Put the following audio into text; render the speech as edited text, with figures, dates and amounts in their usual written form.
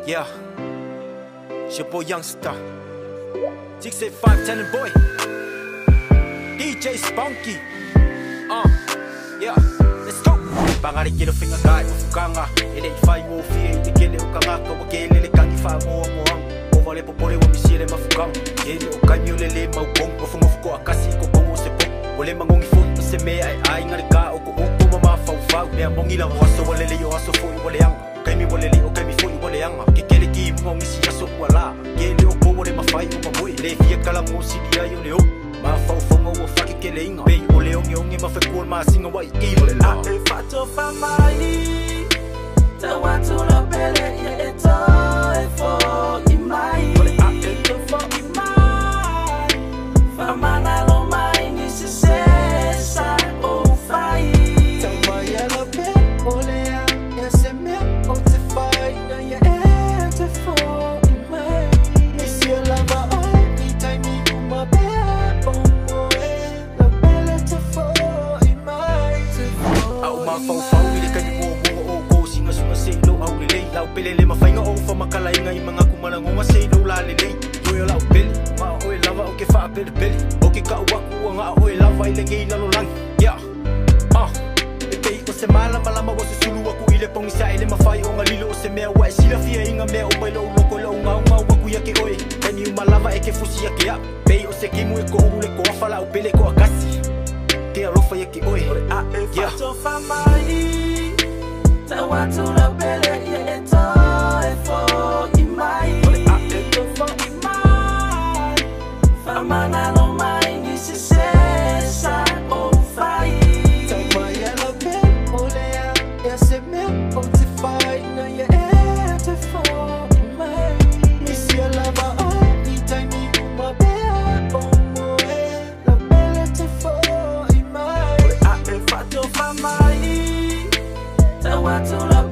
Yeah, it's your boy Youngstar, 685TalentBoe, DJ Spunky. Yeah, let's go. Pangari kilo finger guy, ufukanga. Ele ifai wo fie, ikele ukangaka, wakele le kangi fa mo moang. Ovale popole wa misile mafukang. Ele ukanyo lele maupong, ofumofuko akasi ko kongo sepo. Wale mangongi fun, useme ai ngarika oko oko mama fau. Mea mongi la waso wale le yo aso fo wale yang. Kaimi wale le o kaimi fo wale yang. Kekele ki mongi si aso wala. Ele oko wale mafai o maboi. Le fie kala mo si dia yo leo. Ma fau fongo wo faki kele inga. Bei o leong yongi ma fekul ma singa wai ilo la. Ate fato famai. Ta watu la pele ye eto efo imai. Ate to fo imai. Famana lo mai ni se sesa o fai. Ta maya la pe olea ya se me o te fai na ye ete fo imai. Misi la va o ni tai mi uma pe. Fau ile kami mo ko singa sunga se lo au le lau pele le mafainga o fa makala inga I mga kumalango nga se lo la le yo lau pele ma o lava o ke fa pele o ke ka wa ku nga o lava ile ngi la lo lang yeah e pei o se mala malama wo se sulu wa ku ile pong isa ile mafai o nga lilo o se mea wa sila fia inga mea o mai lo loko lo nga wa ku ya ke oi kani malava e ke fusi ya ke ya pei o se kimu e ko ule ko fa la o pele ko akasi ke alofa ya ke oi yeah fato famai. Ta watu la pele ye eto efo imai. Ate to fo imai. Famana lo mai ni se sesa o fai. Ta maya la pe olea ya se me o te fai na ye ete fo imai. Misi la va o ni tai mi uma bea o moe la pele te fo imai. Ate fato famai. Ta watu la